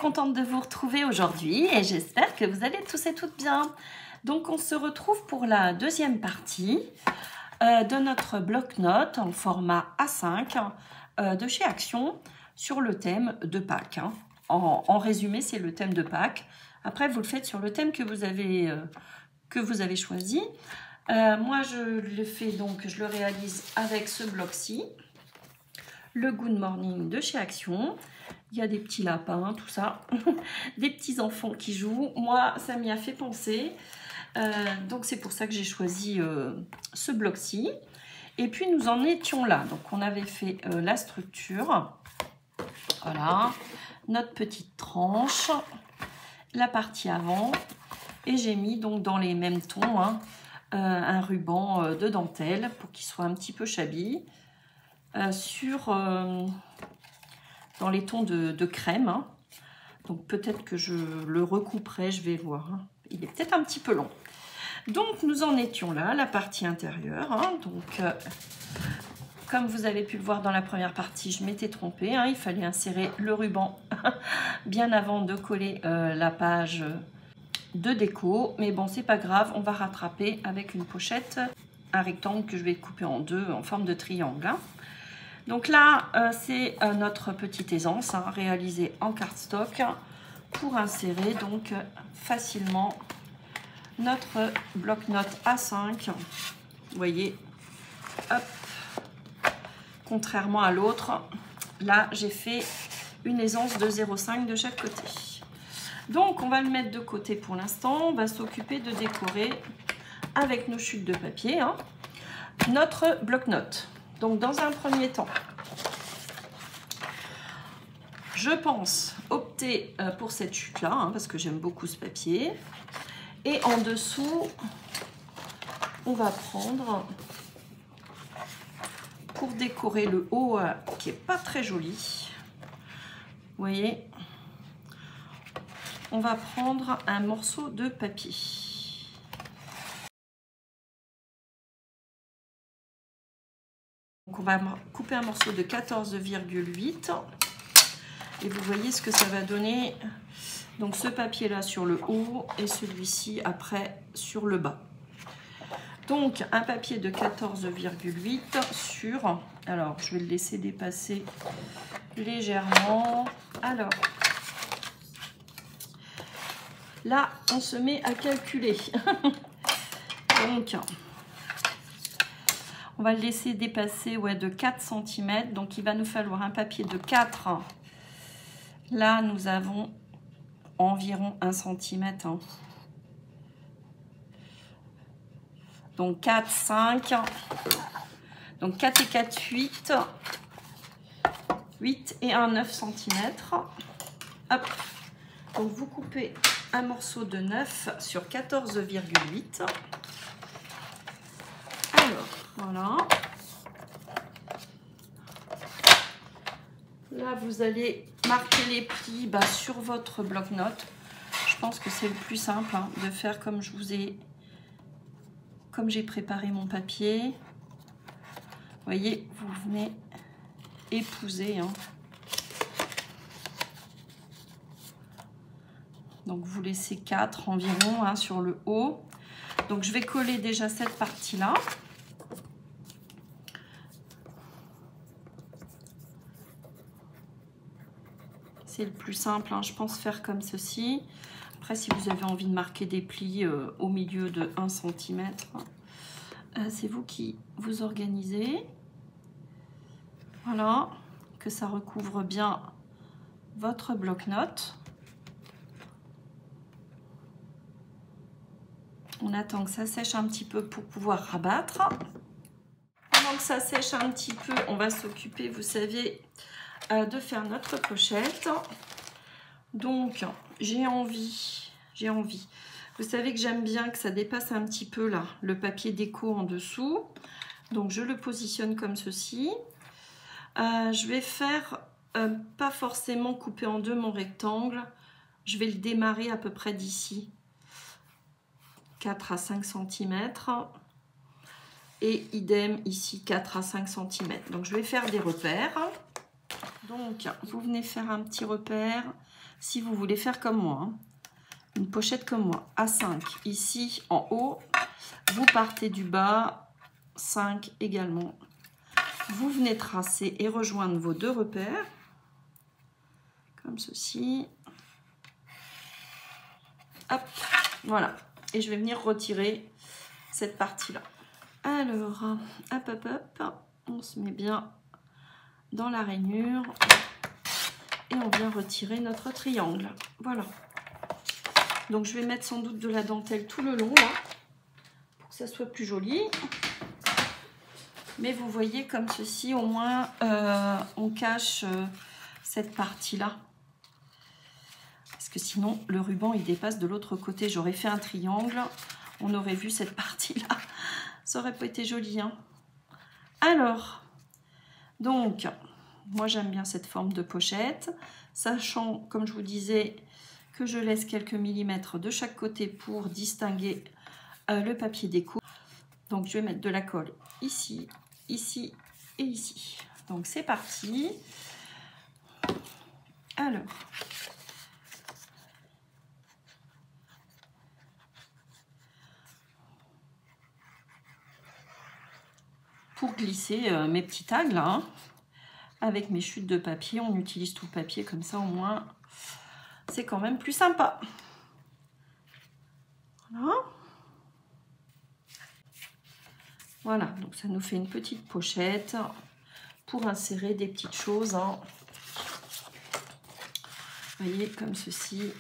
contente de vous retrouver aujourd'hui et j'espère que vous allez tous et toutes bien. Donc on se retrouve pour la deuxième partie de notre bloc-notes en format A5 de chez Action sur le thème de Pâques. En résumé, c'est le thème de Pâques. Après, vous le faites sur le thème que vous avez choisi. Moi, je le fais donc, je le réalise avec ce bloc-ci. Le Good Morning de chez Action. Il y a des petits lapins, tout ça. Des petits enfants qui jouent. Moi, ça m'y a fait penser. Donc, c'est pour ça que j'ai choisi ce bloc-ci. Et puis, nous en étions là. Donc, on avait fait la structure. Voilà. Notre petite tranche. La partie avant. Et j'ai mis donc dans les mêmes tons un ruban de dentelle pour qu'il soit un petit peu shabby. Dans les tons de crème. Donc peut-être que je le recouperai, je vais voir. Il est peut-être un petit peu long. Donc nous en étions là, la partie intérieure. Donc comme vous avez pu le voir dans la première partie, je m'étais trompée. Il fallait insérer le ruban bien avant de coller la page de déco. Mais bon, c'est pas grave, on va rattraper avec une pochette, un rectangle que je vais couper en deux en forme de triangle. Donc là, c'est notre petite aisance réalisée en cardstock pour insérer donc facilement notre bloc-notes A5. Vous voyez, hop, contrairement à l'autre, là j'ai fait une aisance de 0,5 de chaque côté. Donc on va le mettre de côté pour l'instant. On va s'occuper de décorer avec nos chutes de papier notre bloc-notes. Donc, dans un premier temps, je pense opter pour cette chute-là, parce que j'aime beaucoup ce papier. Et en dessous, on va prendre, pour décorer le haut, qui n'est pas très joli, vous voyez, on va prendre un morceau de papier. Donc on va couper un morceau de 14,8 et vous voyez ce que ça va donner. Donc ce papier là sur le haut et celui-ci après sur le bas. Donc un papier de 14,8 sur, alors je vais le laisser dépasser légèrement. Alors là on se met à calculer. Donc on va le laisser dépasser de 4 cm. Donc, il va nous falloir un papier de 4. Là, nous avons environ 1 cm. Donc, 4, 5. Donc, 4 et 4, 8. 8 et 1, 9 cm. Hop. Donc, vous coupez un morceau de 9 sur 14,8. Alors, voilà. Là, vous allez marquer les plis sur votre bloc-notes. Je pense que c'est le plus simple de faire comme j'ai préparé mon papier. Vous voyez, vous venez épouser. Donc, vous laissez 4 environ sur le haut. Donc, je vais coller déjà cette partie-là. C'est le plus simple, je pense, faire comme ceci. Après, si vous avez envie de marquer des plis au milieu de 1 cm, c'est vous qui vous organisez. Voilà, que ça recouvre bien votre bloc-notes. On attend que ça sèche un petit peu pour pouvoir rabattre. Pendant que ça sèche un petit peu, on va s'occuper, vous savez, de faire notre pochette. Donc j'ai envie, vous savez que j'aime bien que ça dépasse un petit peu là le papier déco en dessous, donc je le positionne comme ceci. Je vais faire pas forcément couper en deux mon rectangle, je vais le démarrer à peu près d'ici 4 à 5 cm et idem ici 4 à 5 cm. Donc je vais faire des repères. Donc, vous venez faire un petit repère si vous voulez faire comme moi, hein, une pochette comme moi, A5 ici en haut, vous partez du bas, 5 également. Vous venez tracer et rejoindre vos deux repères, comme ceci. Hop, voilà. Et je vais venir retirer cette partie-là. Alors, hop, hop, hop, on se met bien dans la rainure et on vient retirer notre triangle. Voilà. Donc, je vais mettre sans doute de la dentelle tout le long, là, pour que ça soit plus joli. Mais vous voyez, comme ceci, au moins, on cache cette partie-là. Parce que sinon, le ruban, il dépasse de l'autre côté. J'aurais fait un triangle, on aurait vu cette partie-là. Ça aurait pas été joli, hein. Alors, donc, moi, j'aime bien cette forme de pochette. Sachant, comme je vous disais, que je laisse quelques millimètres de chaque côté pour distinguer le papier déco. Donc, je vais mettre de la colle ici, ici et ici. Donc, c'est parti. Alors, pour glisser mes petits tags là, hein, avec mes chutes de papier, on utilise tout le papier comme ça, au moins, c'est quand même plus sympa. Voilà. Voilà, donc ça nous fait une petite pochette pour insérer des petites choses, hein. Vous voyez, comme ceci.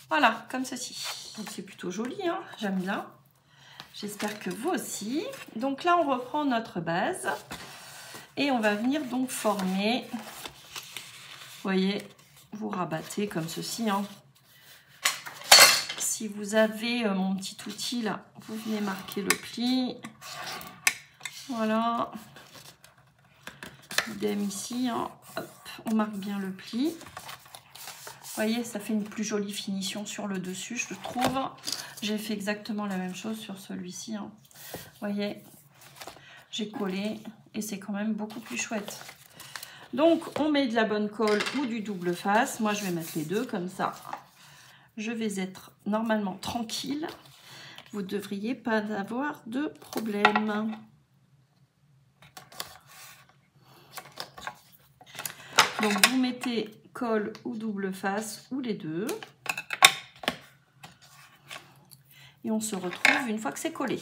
Voilà, comme ceci. Donc c'est plutôt joli, hein, j'aime bien. J'espère que vous aussi. Donc là, on reprend notre base et on va venir donc former. Vous voyez, vous rabattez comme ceci, hein. Si vous avez mon petit outil là, vous venez marquer le pli. Voilà. Idem ici, hein. Hop, on marque bien le pli. Vous voyez, ça fait une plus jolie finition sur le dessus, je trouve. J'ai fait exactement la même chose sur celui-ci, hein. Vous voyez, j'ai collé et c'est quand même beaucoup plus chouette. Donc, on met de la bonne colle ou du double face. Moi, je vais mettre les deux comme ça. Je vais être normalement tranquille. Vous ne devriez pas avoir de problème. Donc, vous mettez colle ou double face ou les deux. Et on se retrouve une fois que c'est collé.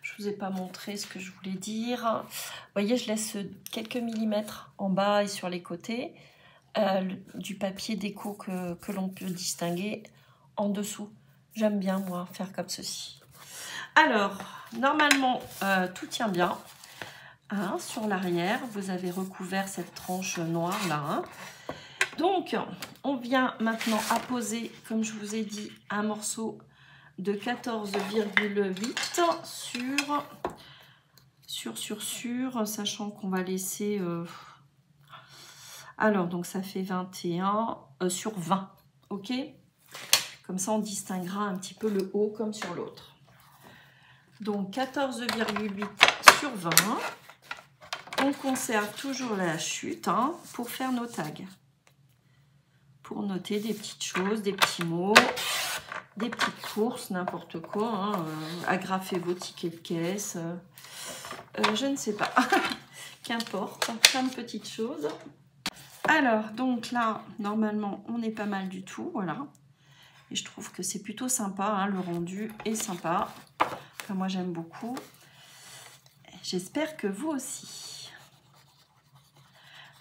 Je ne vous ai pas montré ce que je voulais dire. Vous voyez, je laisse quelques millimètres en bas et sur les côtés du papier déco que l'on peut distinguer en dessous. J'aime bien, moi, faire comme ceci. Alors, normalement, tout tient bien. Hein, sur l'arrière, vous avez recouvert cette tranche noire là. Hein. Donc, on vient maintenant apposer, comme je vous ai dit, un morceau de 14,8 sur, sachant qu'on va laisser... alors, donc ça fait 21 sur 20, ok? Comme ça, on distinguera un petit peu le haut comme sur l'autre. Donc, 14,8 sur 20. On conserve toujours la chute, hein, pour faire nos tags. Pour noter des petites choses, des petits mots, des petites courses, n'importe quoi. Hein, agrafer vos tickets de caisse. Je ne sais pas. Qu'importe, plein de petites choses. Alors, donc là, normalement, on est pas mal du tout. Voilà. Et je trouve que c'est plutôt sympa. Hein, le rendu est sympa. Enfin, moi, j'aime beaucoup. J'espère que vous aussi.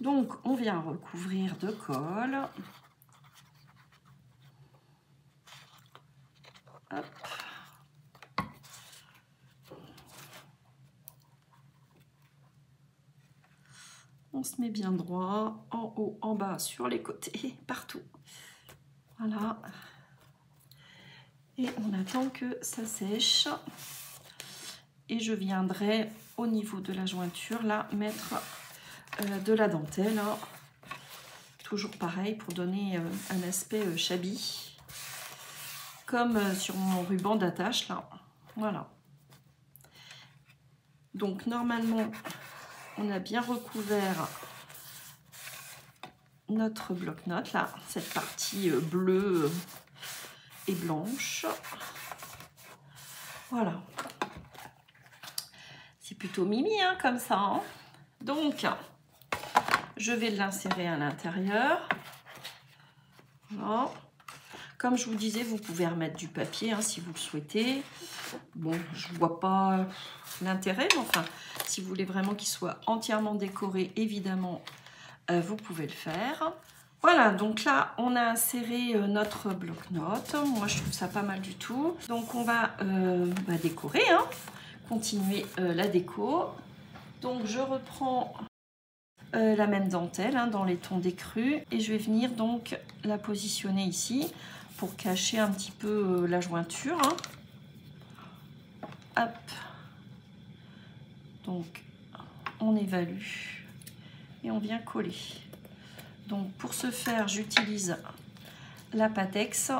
Donc, on vient recouvrir de colle. Hop. On se met bien droit, en haut, en bas, sur les côtés, partout. Voilà. Et on attend que ça sèche. Et je viendrai au niveau de la jointure, là, mettre de la dentelle. Hein. Toujours pareil pour donner un aspect shabby. Comme sur mon ruban d'attache, là. Voilà. Donc, normalement, on a bien recouvert notre bloc-notes, là, cette partie bleue et blanche. Voilà. C'est plutôt mimi, hein, comme ça. Hein. Donc, je vais l'insérer à l'intérieur. Voilà. Comme je vous disais, vous pouvez remettre du papier hein, si vous le souhaitez. Bon, je ne vois pas l'intérêt, mais enfin, si vous voulez vraiment qu'il soit entièrement décoré, évidemment, vous pouvez le faire. Voilà, donc là, on a inséré notre bloc-notes. Moi, je trouve ça pas mal du tout. Donc, on va décorer, hein, continuer la déco. Donc, je reprends la même dentelle hein, dans les tons d'écru et je vais venir donc la positionner ici pour cacher un petit peu la jointure. Hein. Hop. Donc, on évalue et on vient coller. Donc, pour ce faire, j'utilise la Pattex.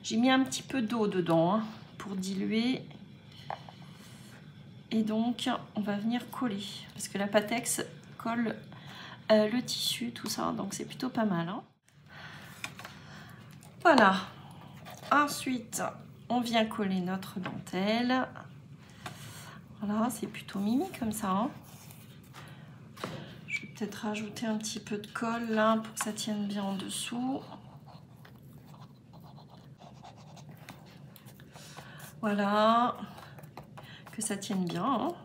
J'ai mis un petit peu d'eau dedans hein, pour diluer. Et donc, on va venir coller parce que la Pattex colle le tissu, tout ça. Donc, c'est plutôt pas mal. Hein. Voilà. Ensuite, on vient coller notre dentelle. Voilà, c'est plutôt mimi comme ça. Hein. Je vais peut-être rajouter un petit peu de colle là pour que ça tienne bien en dessous. Voilà. Que ça tienne bien. Hein.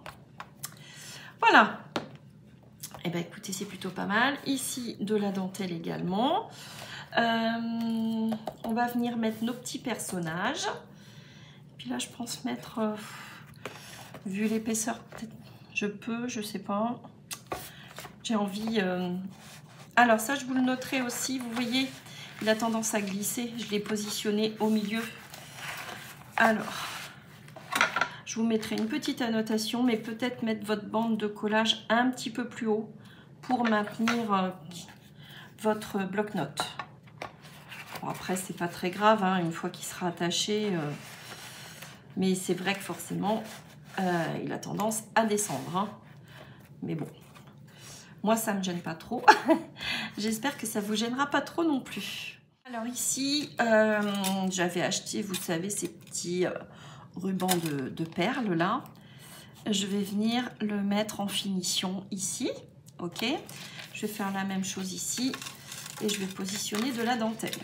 Voilà. Et bien écoutez, c'est plutôt pas mal. Ici, de la dentelle également. On va venir mettre nos petits personnages. Et puis là, je pense mettre, vu l'épaisseur, peut-être je sais pas. J'ai envie. Alors ça, je vous le noterai aussi. Vous voyez, il a tendance à glisser. Je l'ai positionné au milieu. Alors, je vous mettrai une petite annotation, mais peut-être mettre votre bande de collage un petit peu plus haut pour maintenir votre bloc-notes. Bon, après, c'est pas très grave, hein, une fois qu'il sera attaché. Mais c'est vrai que forcément, il a tendance à descendre. Hein. Mais bon, moi, ça me gêne pas trop. J'espère que ça vous gênera pas trop non plus. Alors ici, j'avais acheté, vous savez, ces petits rubans de perles là. Je vais venir le mettre en finition ici. Ok. Je vais faire la même chose ici. Et je vais positionner de la dentelle.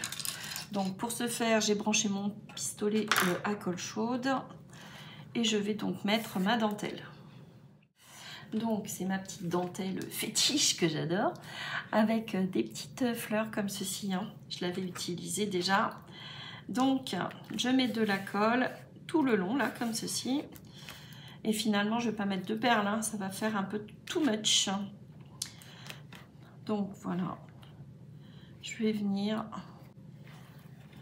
Donc pour ce faire, j'ai branché mon pistolet à colle chaude et je vais donc mettre ma dentelle. Donc c'est ma petite dentelle fétiche que j'adore avec des petites fleurs comme ceci. Hein. Je l'avais utilisée déjà. Donc je mets de la colle tout le long là comme ceci. Et finalement je ne vais pas mettre de perles, hein. Ça va faire un peu too much. Donc voilà. Je vais venir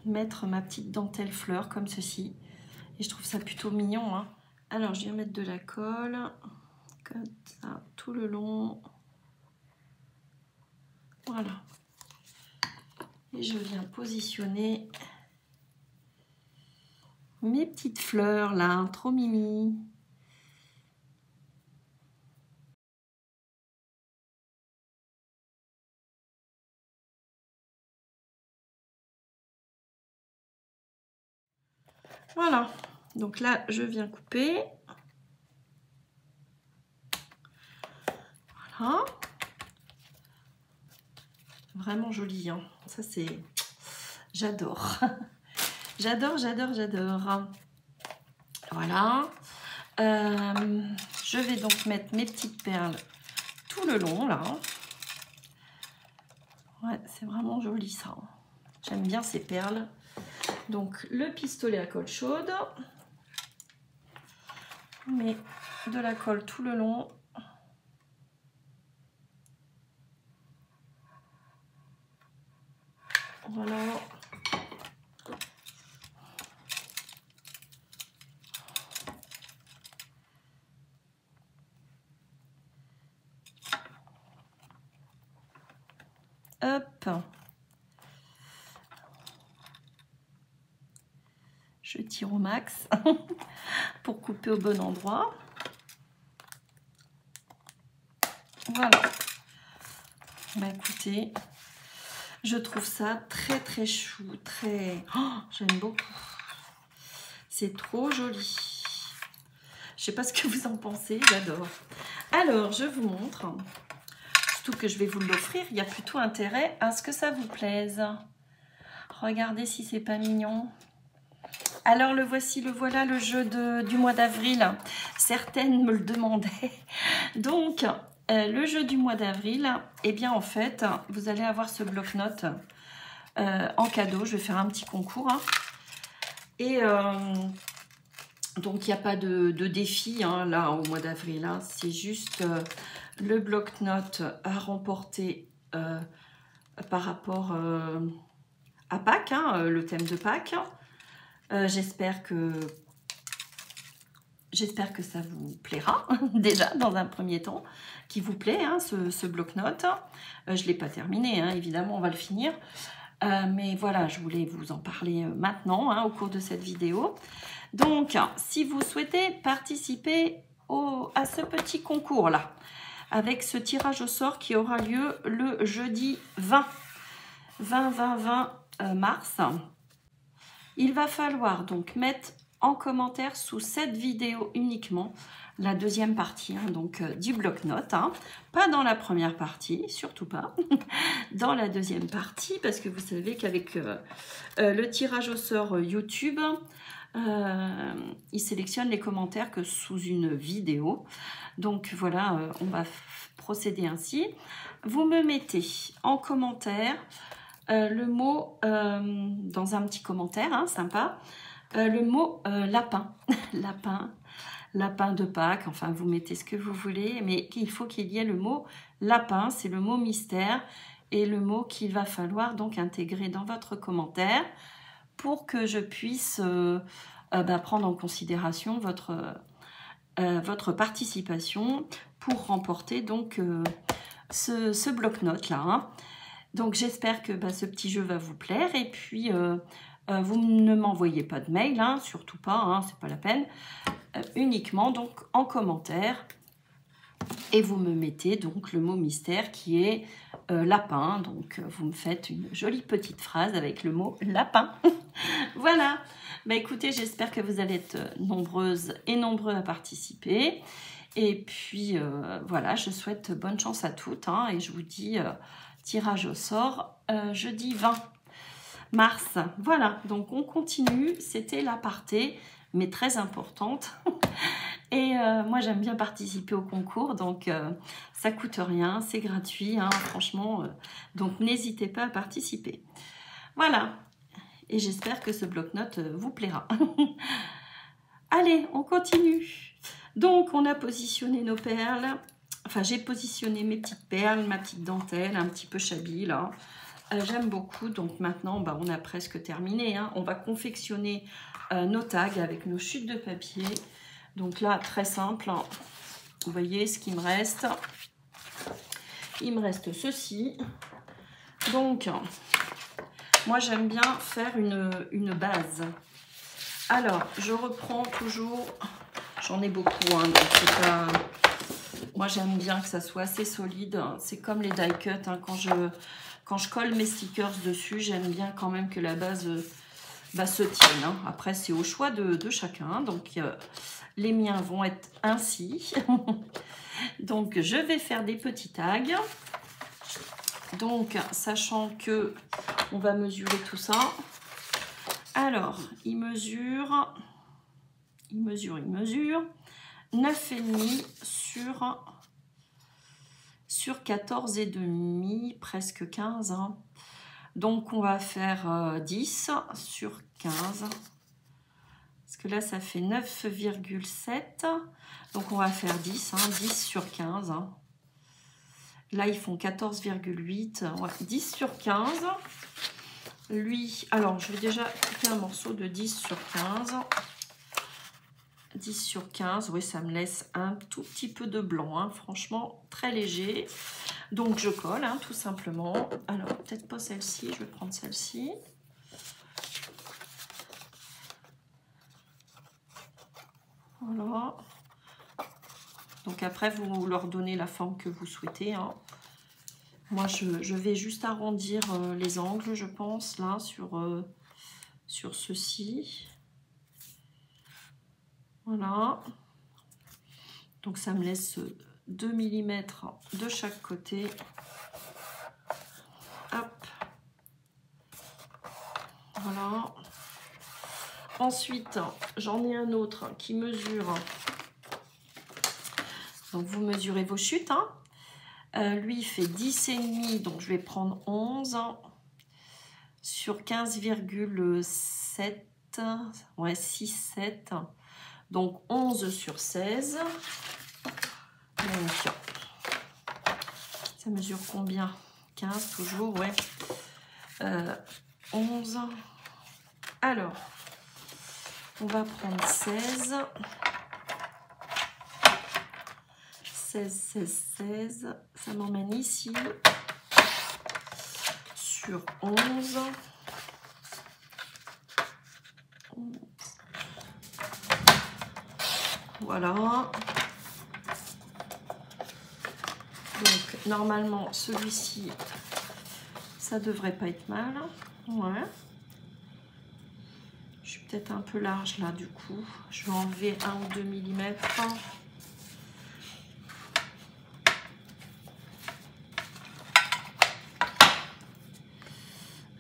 mettre ma petite dentelle fleur comme ceci et je trouve ça plutôt mignon hein. Alors je viens mettre de la colle comme ça tout le long, voilà, et je viens positionner mes petites fleurs là, trop mimi. Voilà, donc là je viens couper. Voilà. Vraiment joli, hein. Ça c'est... J'adore. J'adore, j'adore, j'adore. Voilà. Je vais donc mettre mes petites perles tout le long, là. Ouais, c'est vraiment joli, ça. J'aime bien ces perles. Donc, le pistolet à colle chaude. On met de la colle tout le long. Voilà. Hop. Je tire au max pour couper au bon endroit. Voilà. Bah écoutez, je trouve ça très très chou, très... Oh, j'aime beaucoup. C'est trop joli. Je sais pas ce que vous en pensez, j'adore. Alors, je vous montre. Surtout que je vais vous l'offrir, il y a plutôt intérêt à ce que ça vous plaise. Regardez si c'est pas mignon. Alors, le voici, le voilà, le jeu du mois d'avril. Certaines me le demandaient. Donc, le jeu du mois d'avril, eh bien, en fait, vous allez avoir ce bloc-notes en cadeau. Je vais faire un petit concours. Hein. Et donc, il n'y a pas de défi hein, là au mois d'avril. Hein. C'est juste le bloc-notes à remporter par rapport à Pâques, hein, le thème de Pâques. J'espère que ça vous plaira déjà dans un premier temps, qu'il vous plaît hein, ce bloc-notes. Je ne l'ai pas terminé, hein, évidemment, on va le finir. Mais voilà, je voulais vous en parler maintenant hein, au cours de cette vidéo. Donc, si vous souhaitez participer à ce petit concours-là, avec ce tirage au sort qui aura lieu le jeudi 20 mars, il va falloir donc mettre en commentaire sous cette vidéo uniquement la deuxième partie hein, donc du bloc-notes, hein. Pas dans la première partie, surtout pas, dans la deuxième partie, parce que vous savez qu'avec le tirage au sort YouTube, il sélectionne les commentaires que sous une vidéo. Donc voilà, on va procéder ainsi. Vous me mettez en commentaire le mot, dans un petit commentaire, hein, sympa, le mot lapin. Lapin de Pâques, enfin vous mettez ce que vous voulez, mais il faut qu'il y ait le mot lapin, c'est le mot mystère et le mot qu'il va falloir donc intégrer dans votre commentaire pour que je puisse prendre en considération votre participation pour remporter donc ce bloc-notes là. Hein. Donc j'espère que ce petit jeu va vous plaire et puis vous ne m'envoyez pas de mail, hein, surtout pas, hein, c'est pas la peine. Uniquement donc en commentaire et vous me mettez donc le mot mystère qui est lapin. Donc vous me faites une jolie petite phrase avec le mot lapin. Voilà. Bah, écoutez, j'espère que vous allez être nombreuses et nombreux à participer. Et puis voilà, je souhaite bonne chance à toutes hein, et je vous dis tirage au sort jeudi 20 mars. Voilà, donc on continue. C'était l'aparté, mais très importante. Et moi, j'aime bien participer au concours, donc ça coûte rien, c'est gratuit, hein, franchement. Donc n'hésitez pas à participer. Voilà. Et j'espère que ce bloc-notes vous plaira. Allez, on continue. Donc, on a positionné nos perles. Enfin, j'ai positionné mes petites perles, ma petite dentelle, un petit peu chablis, là. J'aime beaucoup. Donc, maintenant, on a presque terminé. Hein. On va confectionner nos tags avec nos chutes de papier. Donc là, très simple. Hein. Vous voyez ce qu'il me reste. Il me reste ceci. Donc... moi, j'aime bien faire une base. Alors, je reprends toujours... j'en ai beaucoup, hein, donc c'est pas... moi, j'aime bien que ça soit assez solide. C'est comme les die cut. Hein, quand je colle mes stickers dessus, j'aime bien quand même que la base se tienne. Hein. Après, c'est au choix de chacun. Donc, les miens vont être ainsi. Donc, je vais faire des petits tags. Donc, sachant que on va mesurer tout ça. Alors, il mesure 9,5 sur 14,5, presque 15. Hein. Donc, on va faire 10 sur 15. Parce que là, ça fait 9,7. Donc, on va faire 10, hein, 10 sur 15. Hein. Là, ils font 14,8. Ouais, 10 sur 15. Lui, alors, je vais déjà couper un morceau de 10 sur 15. 10 sur 15, oui, ça me laisse un tout petit peu de blanc. Hein, franchement, très léger. Donc, je colle, hein, tout simplement. Alors, peut-être pas celle-ci. Je vais prendre celle-ci. Voilà. Donc après, vous leur donnez la forme que vous souhaitez. Hein. Moi, je vais juste arrondir les angles, je pense, là, sur ceci. Voilà. Donc ça me laisse 2 mm de chaque côté. Hop. Voilà. Ensuite, j'en ai un autre qui mesure. Donc vous mesurez vos chutes. Hein. Lui, il fait 10,5. Donc je vais prendre 11 sur 15,7. Ouais, 6, 7. Donc 11 sur 16. Donc, ça mesure combien? 15 toujours, ouais. 11. Alors, on va prendre 16. 16, 16, 16. Ça m'emmène ici. Sur 11. Voilà. Donc, normalement, celui-ci, ça devrait pas être mal. Ouais. Je suis peut-être un peu large là, du coup. Je vais enlever 1 ou 2 mm.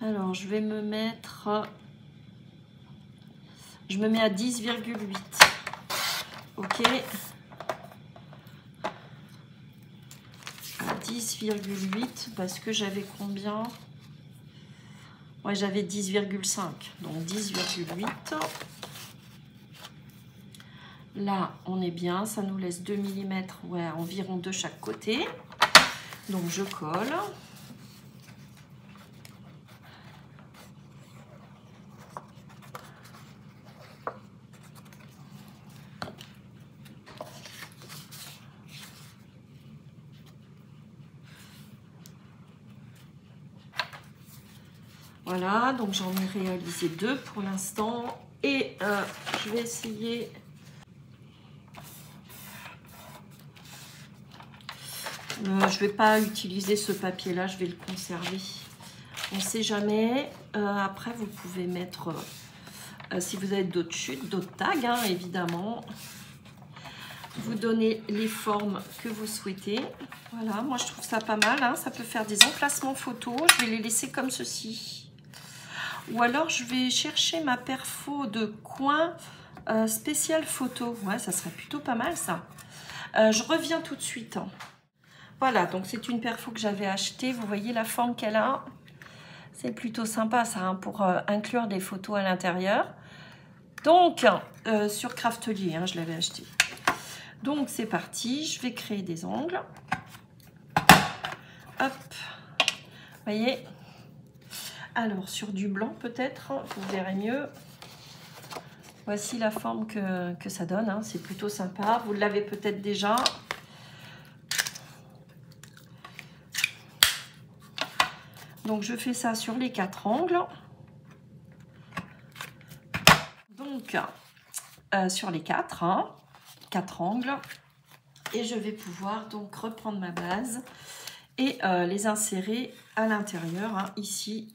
Alors, je vais me mettre... Je me mets à 10,8. Ok. À 10,8 parce que j'avais combien? Ouais, j'avais 10,5. Donc 10,8. Là, on est bien. Ça nous laisse 2 mm, ouais, environ de chaque côté. Donc je colle. Voilà, donc j'en ai réalisé 2 pour l'instant. Et je vais essayer... je ne vais pas utiliser ce papier-là, je vais le conserver. On ne sait jamais. Après, vous pouvez mettre, si vous avez d'autres chutes, d'autres tags, hein, évidemment. Vous donnez les formes que vous souhaitez. Voilà, moi je trouve ça pas mal. Hein. Ça peut faire des emplacements photos. Je vais les laisser comme ceci. Ou alors, je vais chercher ma perfo de coin spécial photo. Ouais, ça serait plutôt pas mal, ça. Je reviens tout de suite. Voilà, donc c'est une perfo que j'avais achetée. Vous voyez la forme qu'elle a. C'est plutôt sympa, ça, hein, pour inclure des photos à l'intérieur. Donc, sur Craftelier, hein, je l'avais acheté. Donc, c'est parti. Je vais créer des angles. Hop. Vous voyez? Alors, sur du blanc, peut-être, vous verrez mieux. Voici la forme que ça donne. Hein. C'est plutôt sympa. Vous l'avez peut-être déjà. Donc, je fais ça sur les 4 angles. Donc, sur les 4, hein, 4 angles. Et je vais pouvoir donc reprendre ma base et les insérer à l'intérieur, hein, ici,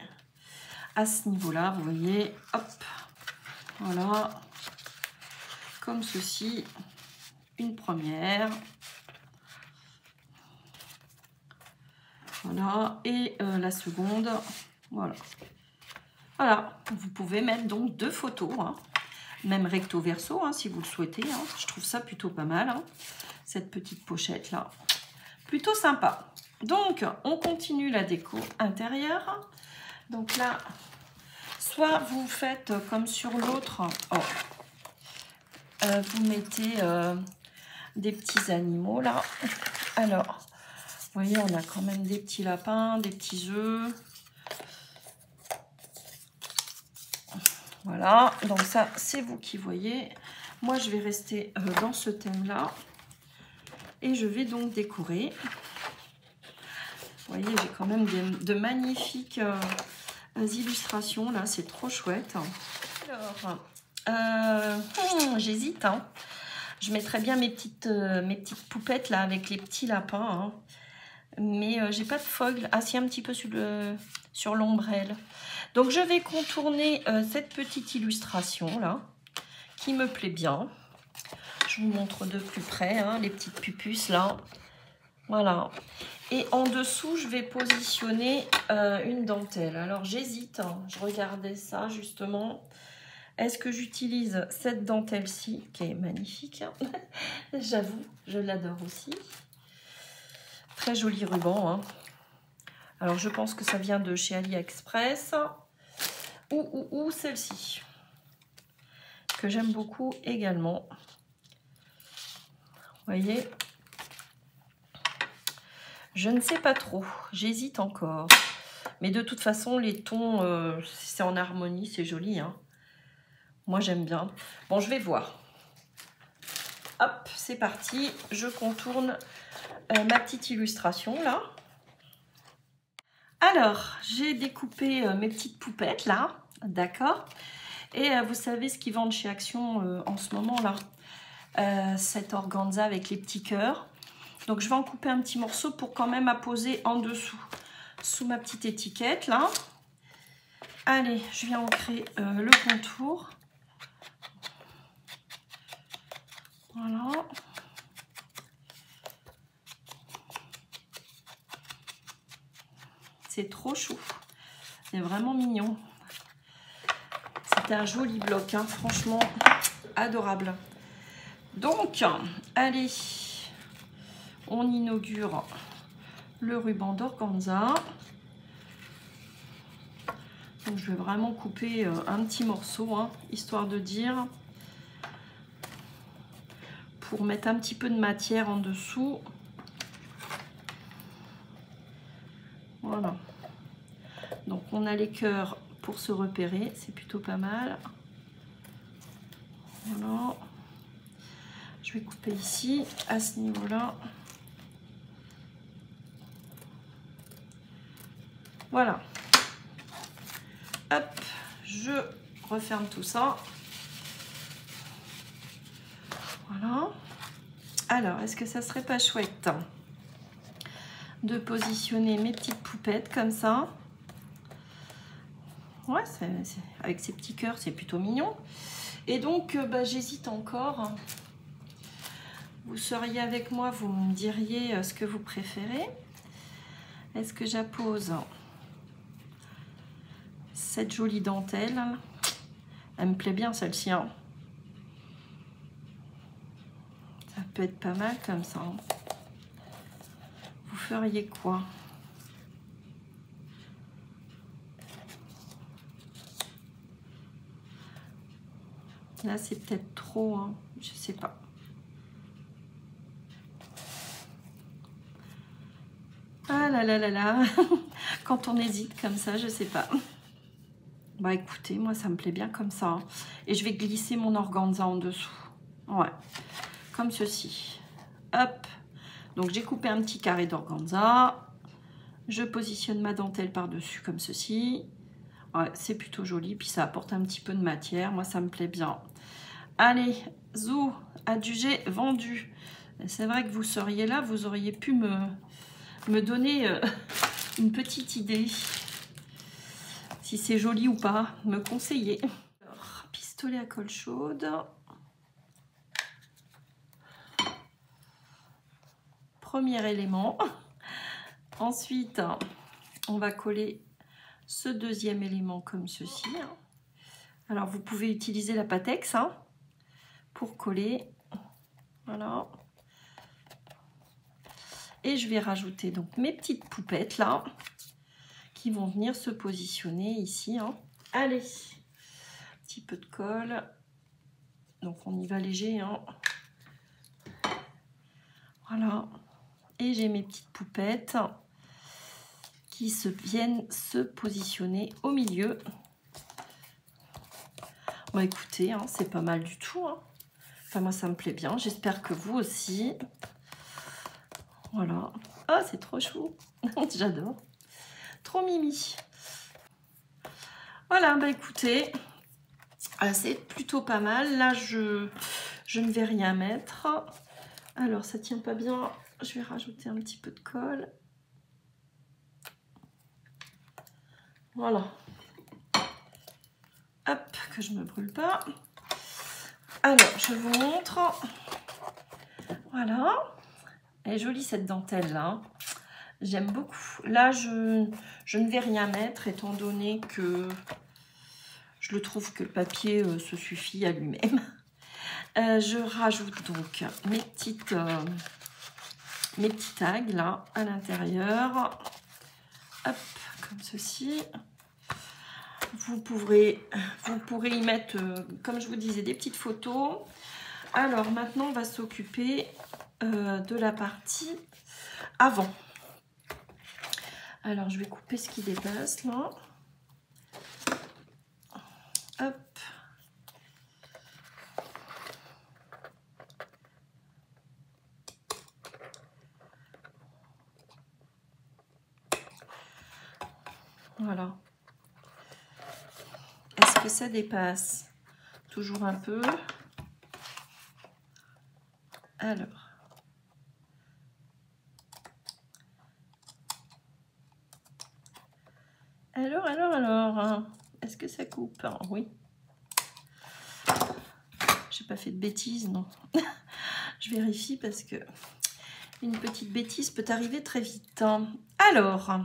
à ce niveau-là. Vous voyez, hop, voilà, comme ceci. Une première. Voilà, et la seconde, voilà. Voilà, vous pouvez mettre donc 2 photos, hein, même recto verso, hein, si vous le souhaitez. Hein. Je trouve ça plutôt pas mal, hein, cette petite pochette là. Plutôt sympa. Donc, on continue la déco intérieure. Donc là, soit vous faites comme sur l'autre, vous mettez des petits animaux là. Alors, vous voyez, on a quand même des petits lapins, des petits œufs. Voilà, donc ça, c'est vous qui voyez. Moi, je vais rester dans ce thème-là. Et je vais donc décorer. Vous voyez, j'ai quand même de magnifiques illustrations. Là, c'est trop chouette. Alors, j'hésite. Hein. Je mettrais bien mes petites poupettes là avec les petits lapins. Hein. Mais j'ai pas de foil. Ah si, un petit peu sur l'ombrelle. Donc je vais contourner cette petite illustration là, qui me plaît bien. Je vous montre de plus près, hein, les petites pupuces là. Voilà. Et en dessous, je vais positionner une dentelle. Alors j'hésite, hein. Je regardais ça justement. Est-ce que j'utilise cette dentelle-ci, qui est magnifique, hein. J'avoue, je l'adore aussi. Très joli ruban. Hein. Alors je pense que ça vient de chez AliExpress. Ou celle-ci, que j'aime beaucoup également. Vous voyez, je ne sais pas trop, j'hésite encore. Mais de toute façon, les tons, c'est en harmonie, c'est joli. Hein. Moi, j'aime bien. Bon, je vais voir. Hop, c'est parti. Je contourne ma petite illustration, là. Alors, j'ai découpé mes petites poupettes, là. D'accord. Et vous savez ce qu'ils vendent chez Action en ce moment, là. Cet organza avec les petits cœurs. Donc je vais en couper un petit morceau pour quand même apposer en dessous, sous ma petite étiquette là. Allez, je viens ancrer le contour. Voilà. C'est trop chou. C'est vraiment mignon. C'était un joli bloc, hein, franchement adorable. Donc, allez, on inaugure le ruban d'organza. Donc, je vais vraiment couper un petit morceau, hein, histoire de dire, pour mettre un petit peu de matière en dessous. Voilà. Donc, on a les cœurs pour se repérer, c'est plutôt pas mal. Voilà. Je vais couper ici, à ce niveau-là. Voilà. Hop, je referme tout ça. Voilà. Alors, est-ce que ça serait pas chouette de positionner mes petites poupettes comme ça? Ouais, avec ces petits cœurs, c'est plutôt mignon. Et donc, j'hésite encore. Vous seriez avec moi, vous me diriez ce que vous préférez. Est-ce que j'appose cette jolie dentelle? Elle me plaît bien celle-ci. Hein. Ça peut être pas mal comme ça. Hein. Vous feriez quoi? Là, c'est peut-être trop. Hein. Je sais pas. Ah là là là là. Quand on hésite comme ça, je sais pas. Bah écoutez, moi ça me plaît bien comme ça. Hein. Et je vais glisser mon organza en dessous. Ouais. Comme ceci. Hop. Donc j'ai coupé un petit carré d'organza. Je positionne ma dentelle par-dessus comme ceci. Ouais, c'est plutôt joli. Puis ça apporte un petit peu de matière. Moi ça me plaît bien. Allez, zou, adjugé, vendu. C'est vrai que vous seriez là, vous auriez pu me donner une petite idée. Si c'est joli ou pas, me conseiller. Alors, pistolet à colle chaude. Premier élément. Ensuite, on va coller ce deuxième élément comme ceci. Alors, vous pouvez utiliser la Pattex hein, pour coller. Voilà. Et je vais rajouter donc mes petites poupettes là, qui vont venir se positionner ici. Hein. Allez, un petit peu de colle. Donc, on y va léger. Hein. Voilà. Et j'ai mes petites poupettes qui viennent se positionner au milieu. Bon, écoutez, hein, c'est pas mal du tout. Hein. Enfin, moi, ça me plaît bien. J'espère que vous aussi. Voilà. Ah, c'est trop chou. J'adore. Trop mimi. Voilà, bah écoutez, c'est plutôt pas mal. Là, je Je ne vais rien mettre. Alors, ça tient pas bien. Je vais rajouter un petit peu de colle. Voilà. Hop, que je ne me brûle pas. Alors, je vous montre. Voilà. Elle est jolie cette dentelle là. J'aime beaucoup. Là, je ne vais rien mettre étant donné que je le trouve que le papier se suffit à lui-même. Je rajoute donc mes petits tags là à l'intérieur. Hop, comme ceci. Vous pourrez y mettre, comme je vous disais, des petites photos. Alors maintenant, on va s'occuper de la partie avant. Alors, je vais couper ce qui dépasse là. Hop. Voilà. Est-ce que ça dépasse? Toujours un peu. Alors. Alors. Est-ce que ça coupe? Oui. J'ai pas fait de bêtises, non. Je vérifie parce que une petite bêtise peut arriver très vite. Alors,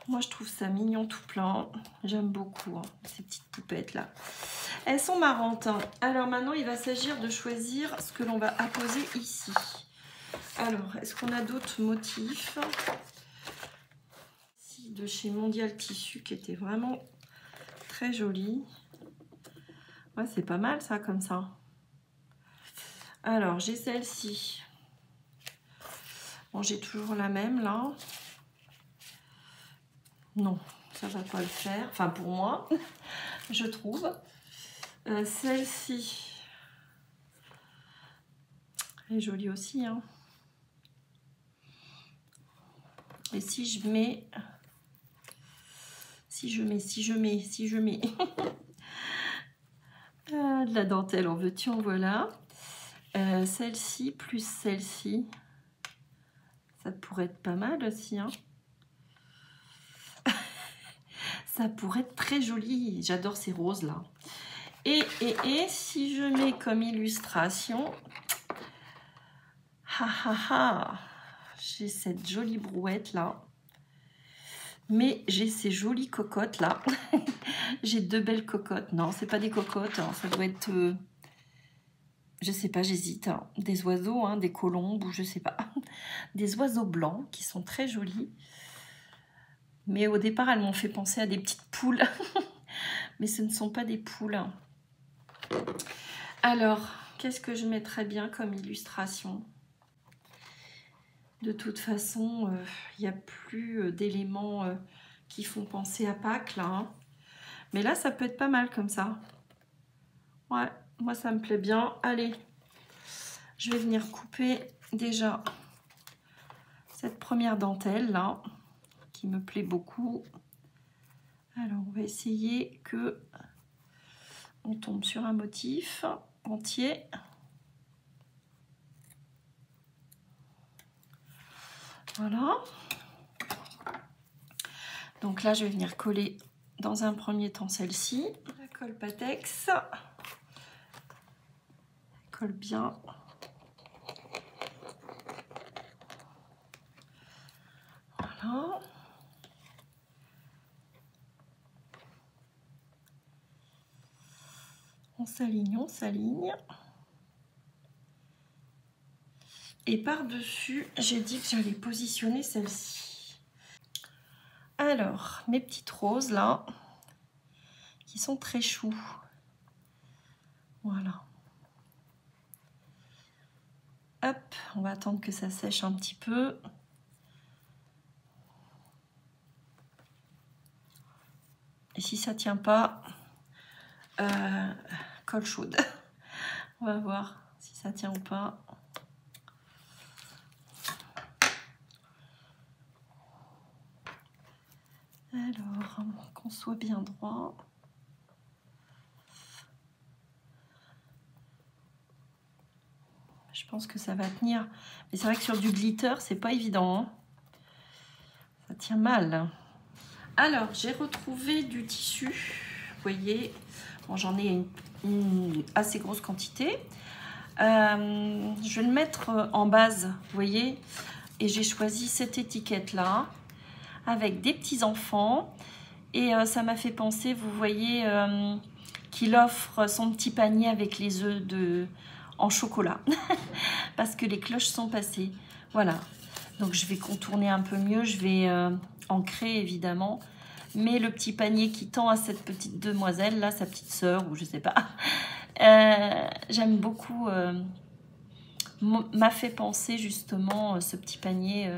moi je trouve ça mignon tout plein. J'aime beaucoup ces petites poupettes là. Elles sont marrantes. Alors maintenant, il va s'agir de choisir ce que l'on va apposer ici. Alors, est-ce qu'on a d'autres motifs? Ici, de chez Mondial Tissu, qui était vraiment très joli. Ouais, c'est pas mal ça, comme ça. Alors, j'ai celle-ci. Bon, j'ai toujours la même, là. Non, ça va pas le faire. Enfin, pour moi, je trouve. Celle-ci. Elle est jolie aussi, hein. Et si je mets... Si je mets... de la dentelle, en veux-tu, en voilà. Celle-ci plus celle-ci. Ça pourrait être pas mal aussi, hein. Ça pourrait être très joli. J'adore ces roses-là. Et si je mets comme illustration... J'ai cette jolie brouette-là. Mais j'ai ces jolies cocottes là. J'ai deux belles cocottes. Non, c'est pas des cocottes. Hein. Ça doit être... je sais pas, j'hésite. Hein. Des oiseaux, hein, des colombes ou je sais pas. Des oiseaux blancs qui sont très jolis. Mais au départ, elles m'ont fait penser à des petites poules. Mais ce ne sont pas des poules. Alors, qu'est-ce que je mettrais bien comme illustration? De toute façon, il n'y a plus d'éléments qui font penser à Pâques, là. Hein. Mais là, ça peut être pas mal comme ça. Ouais, moi, ça me plaît bien. Allez, je vais venir couper déjà cette première dentelle, là, qui me plaît beaucoup. Alors, on va essayer que on tombe sur un motif entier. Voilà. Donc là, je vais venir coller dans un premier temps celle-ci. La colle Patex. Elle colle bien. Voilà. On s'aligne. Et par-dessus, j'ai dit que j'allais positionner celle-ci. Alors, mes petites roses là, qui sont très choux. Voilà. Hop, on va attendre que ça sèche un petit peu. Et si ça tient pas, colle chaude. On va voir si ça tient ou pas. Alors, qu'on soit bien droit. Je pense que ça va tenir. Mais c'est vrai que sur du glitter, c'est pas évident. Hein. Ça tient mal. Alors, j'ai retrouvé du tissu. Vous voyez, bon, j'en ai une assez grosse quantité. Je vais le mettre en base, vous voyez. Et j'ai choisi cette étiquette-là, avec des petits-enfants. Et ça m'a fait penser, vous voyez, qu'il offre son petit panier avec les œufs en chocolat. Parce que les cloches sont passées. Voilà. Donc, je vais contourner un peu mieux. Je vais ancrer, évidemment. Mais le petit panier qui tend à cette petite demoiselle, là, sa petite sœur, ou je sais pas. J'aime beaucoup. M'a fait penser, justement, ce petit panier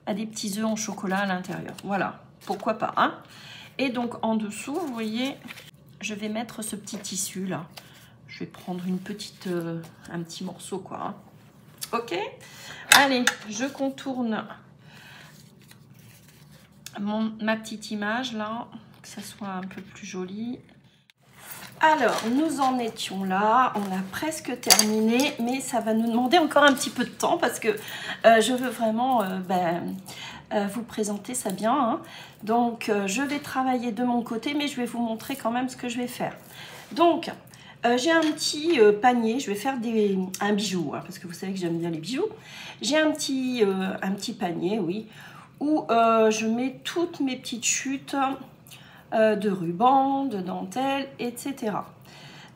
à des petits œufs en chocolat à l'intérieur. Voilà. Pourquoi pas, hein? Et donc, en dessous, vous voyez, je vais mettre ce petit tissu, là. Je vais prendre un petit morceau, quoi. Hein. Ok, allez, je contourne ma petite image là, que ça soit un peu plus joli. Alors, nous en étions là, on a presque terminé, mais ça va nous demander encore un petit peu de temps parce que je veux vraiment vous présenter ça bien. Hein. Donc, je vais travailler de mon côté, mais je vais vous montrer quand même ce que je vais faire. Donc, j'ai un petit panier, je vais faire un bijou, hein, parce que vous savez que j'aime bien les bijoux. J'ai un petit panier, oui, où je mets toutes mes petites chutes de ruban, de dentelle, etc.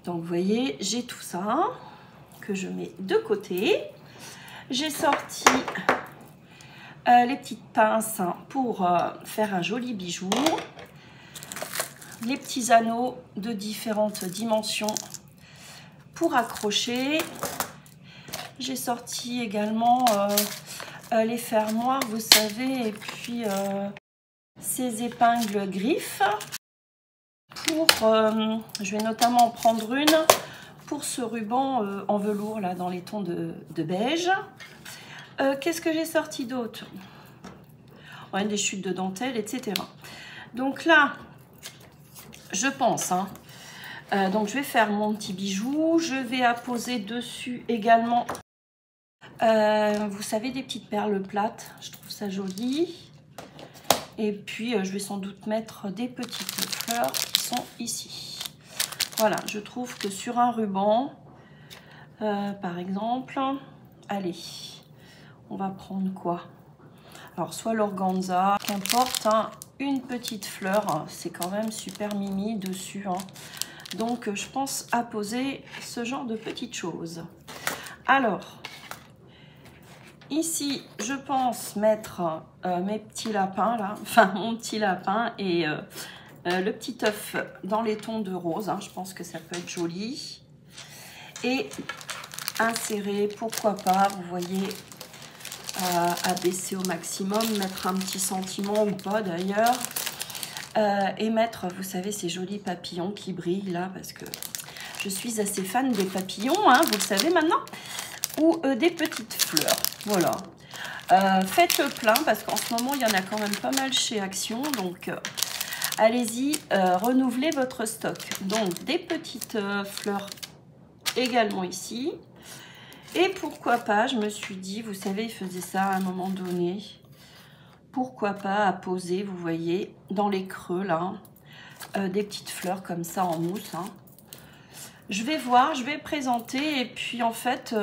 Donc, vous voyez, j'ai tout ça que je mets de côté. J'ai sorti les petites pinces pour faire un joli bijou. Les petits anneaux de différentes dimensions pour accrocher. J'ai sorti également les fermoirs, vous savez, et puis ces épingles griffes. Je vais notamment en prendre une pour ce ruban en velours là dans les tons de beige. Qu'est-ce que j'ai sorti d'autre? Ouais, des chutes de dentelle, etc. Donc là, je pense, hein, donc je vais faire mon petit bijou. Je vais apposer dessus également, vous savez, des petites perles plates. Je trouve ça joli. Et puis, je vais sans doute mettre des petites fleurs qui sont ici. Voilà, je trouve que sur un ruban, par exemple, allez, on va prendre quoi? Alors, soit l'organza, qu'importe, hein, une petite fleur, c'est quand même super mimi dessus. Hein. Donc, je pense à poser ce genre de petites choses. Alors, ici, je pense mettre mes petits lapins, là, enfin, mon petit lapin et le petit œuf dans les tons de rose. Hein, je pense que ça peut être joli. Et insérer, pourquoi pas, vous voyez, abaisser au maximum, mettre un petit sentiment ou pas d'ailleurs. Et mettre, vous savez, ces jolis papillons qui brillent là, parce que je suis assez fan des papillons, hein, vous le savez maintenant, ou des petites fleurs, voilà. Faites plein, parce qu'en ce moment, il y en a quand même pas mal chez Action, donc allez-y, renouvelez votre stock. Donc, des petites fleurs également ici. Et pourquoi pas, je me suis dit, vous savez, il faisait ça à un moment donné. Pourquoi pas poser, vous voyez, dans les creux, là, des petites fleurs comme ça en mousse. Hein. Je vais voir, je vais présenter et puis en fait,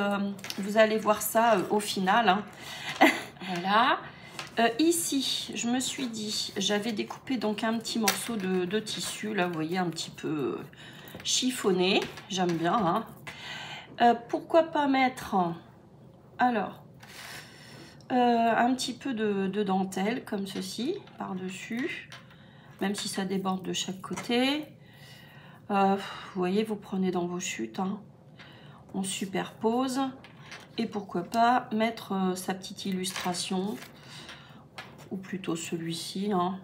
vous allez voir ça au final. Hein. Voilà. Ici, je me suis dit, j'avais découpé donc un petit morceau de tissu, là, vous voyez, un petit peu chiffonné. J'aime bien, hein. Pourquoi pas mettre, alors, un petit peu de dentelle comme ceci par-dessus, même si ça déborde de chaque côté. Vous voyez, vous prenez dans vos chutes, hein. On superpose. Et pourquoi pas mettre sa petite illustration, ou plutôt celui-ci. Hein.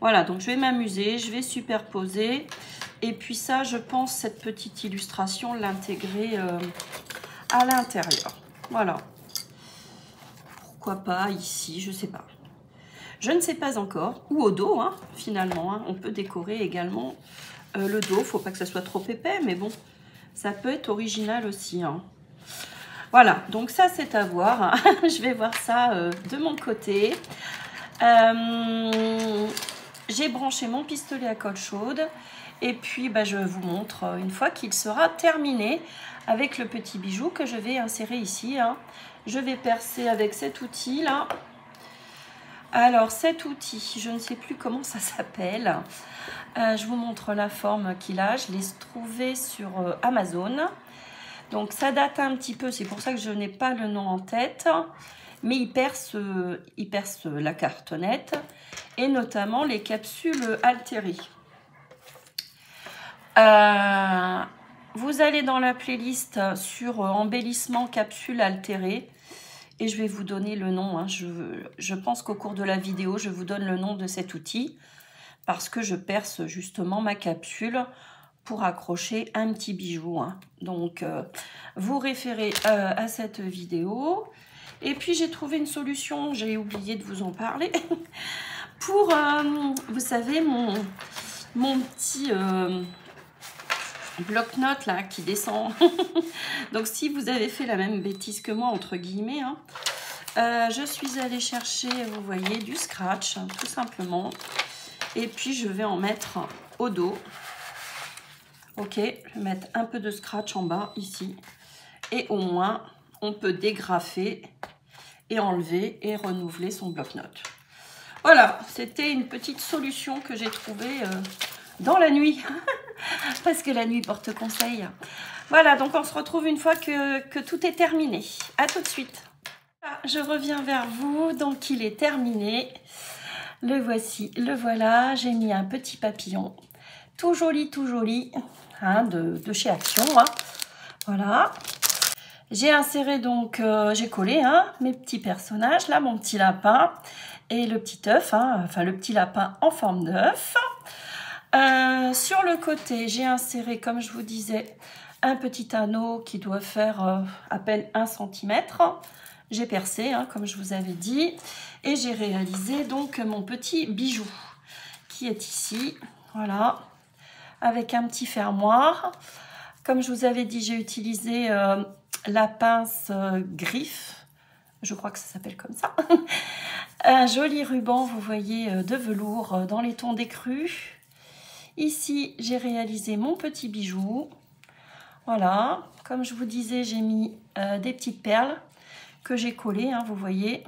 Voilà, donc je vais m'amuser, je vais superposer. Et puis ça, je pense, cette petite illustration, l'intégrer à l'intérieur. Voilà. Pourquoi pas ici, je sais pas. Je ne sais pas encore. Ou au dos, hein, finalement. Hein. On peut décorer également le dos. Faut pas que ça soit trop épais, mais bon, ça peut être original aussi. Hein. Voilà, donc ça c'est à voir. Je vais voir ça de mon côté. J'ai branché mon pistolet à colle chaude. Et puis je vous montre une fois qu'il sera terminé avec le petit bijou que je vais insérer ici. Hein. Je vais percer avec cet outil là. Alors cet outil, je ne sais plus comment ça s'appelle. Je vous montre la forme qu'il a. Je l'ai trouvé sur Amazon. Donc ça date un petit peu, c'est pour ça que je n'ai pas le nom en tête. Mais il perce la cartonnette et notamment les capsules altérées. Vous allez dans la playlist sur embellissement capsules altérées et je vais vous donner le nom. Hein. Je pense qu'au cours de la vidéo, je vous donne le nom de cet outil parce que je perce justement ma capsule pour accrocher un petit bijou. Hein. Donc, vous référez à cette vidéo. Et puis, j'ai trouvé une solution, j'ai oublié de vous en parler, pour, vous savez, mon petit... bloc-notes là qui descend. Donc si vous avez fait la même bêtise que moi entre guillemets, hein, je suis allée chercher, vous voyez, du scratch hein, tout simplement. Et puis je vais en mettre au dos. Ok, je vais mettre un peu de scratch en bas ici. Et au moins on peut dégrafer et enlever et renouveler son bloc-notes. Voilà, c'était une petite solution que j'ai trouvée dans la nuit. Parce que la nuit porte conseil. Voilà, donc on se retrouve une fois que tout est terminé. À tout de suite. Je reviens vers vous, donc il est terminé. Le voici, le voilà. J'ai mis un petit papillon. Tout joli, hein, de chez Action. Hein. Voilà. J'ai inséré donc, j'ai collé hein, mes petits personnages. Là, mon petit lapin et le petit œuf. Hein, enfin, le petit lapin en forme d'œuf. Sur le côté, j'ai inséré, comme je vous disais, un petit anneau qui doit faire à peine 1 cm. J'ai percé, hein, comme je vous avais dit, et j'ai réalisé donc mon petit bijou qui est ici, voilà, avec un petit fermoir. Comme je vous avais dit, j'ai utilisé la pince griffe, je crois que ça s'appelle comme ça. Un joli ruban, vous voyez, de velours dans les tons d'écru. Ici, j'ai réalisé mon petit bijou. Voilà, comme je vous disais, j'ai mis des petites perles que j'ai collées, hein, vous voyez,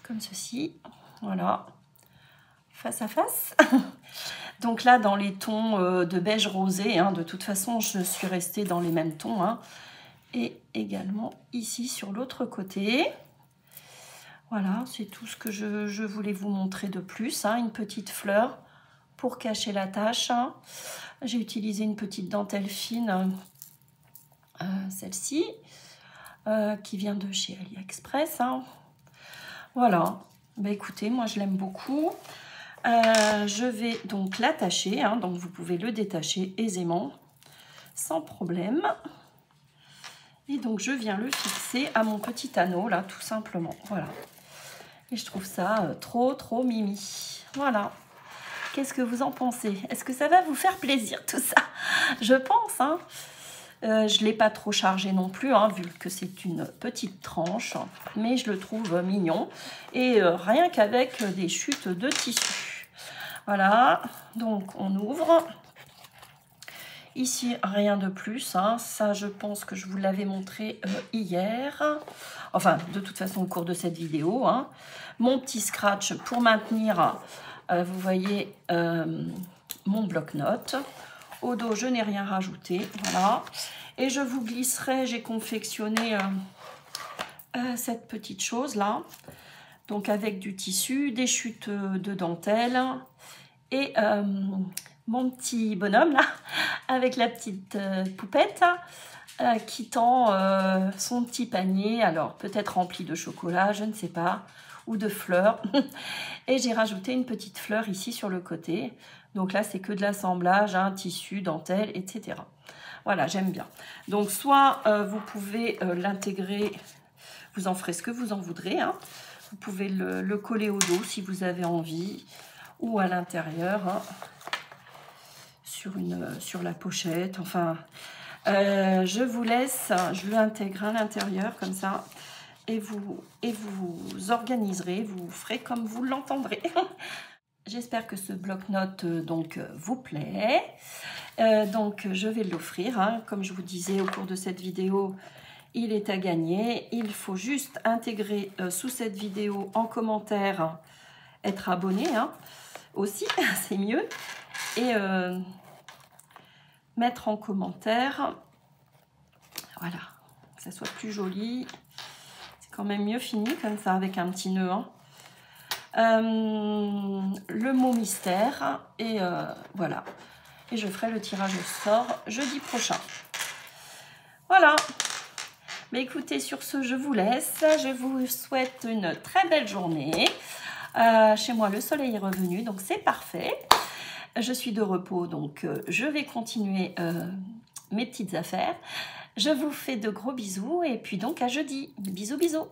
comme ceci. Voilà, face à face. Donc là, dans les tons de beige rosé, hein, de toute façon, je suis restée dans les mêmes tons. Hein, et également ici, sur l'autre côté. Voilà, c'est tout ce que je voulais vous montrer de plus. Hein, une petite fleur pour cacher la tache. Hein. J'ai utilisé une petite dentelle fine, celle-ci, qui vient de chez AliExpress. Hein. Voilà, bah, écoutez, moi je l'aime beaucoup. Je vais donc l'attacher, hein, donc vous pouvez le détacher aisément, sans problème. Et donc je viens le fixer à mon petit anneau, là, tout simplement. Voilà. Et je trouve ça trop mimi. Voilà. Qu'est-ce que vous en pensez? Est-ce que ça va vous faire plaisir tout ça? Je pense. Hein. Je ne l'ai pas trop chargé non plus, hein, vu que c'est une petite tranche. Mais je le trouve mignon. Et rien qu'avec des chutes de tissu. Voilà. Donc on ouvre. Ici, rien de plus. Hein. Ça, je pense que je vous l'avais montré hier. Enfin, de toute façon, au cours de cette vidéo. Hein. Mon petit scratch pour maintenir... vous voyez mon bloc-notes. Au dos, je n'ai rien rajouté. Voilà. Et je vous glisserai, j'ai confectionné cette petite chose-là. Donc, avec du tissu, des chutes de dentelle. Et mon petit bonhomme, là, avec la petite poupette qui tend son petit panier. Alors, peut-être rempli de chocolat, je ne sais pas. Ou de fleurs. Et j'ai rajouté une petite fleur ici sur le côté. Donc là, c'est que de l'assemblage, hein, tissu, dentelle, etc. Voilà, j'aime bien. Donc, soit vous pouvez l'intégrer, vous en ferez ce que vous en voudrez. Hein. Vous pouvez le coller au dos si vous avez envie. Ou à l'intérieur, hein, sur la pochette. Enfin, Je vous laisse, je l'intègre à l'intérieur comme ça. Et vous organiserez, vous ferez comme vous l'entendrez. J'espère que ce bloc-notes donc vous plaît. Donc je vais l'offrir, hein. Comme je vous disais au cours de cette vidéo, il est à gagner. Il faut juste intégrer sous cette vidéo en commentaire, être abonné, hein, aussi, c'est mieux. Et mettre en commentaire, voilà, que ça soit plus joli. C'est quand même mieux fini comme ça avec un petit nœud, hein. Le mot mystère et voilà, et je ferai le tirage au sort jeudi prochain. Voilà, mais écoutez, sur ce je vous laisse, je vous souhaite une très belle journée. Chez moi le soleil est revenu, donc c'est parfait. Je suis de repos, donc je vais continuer mes petites affaires. Je vous fais de gros bisous et puis donc à jeudi. Bisous bisous.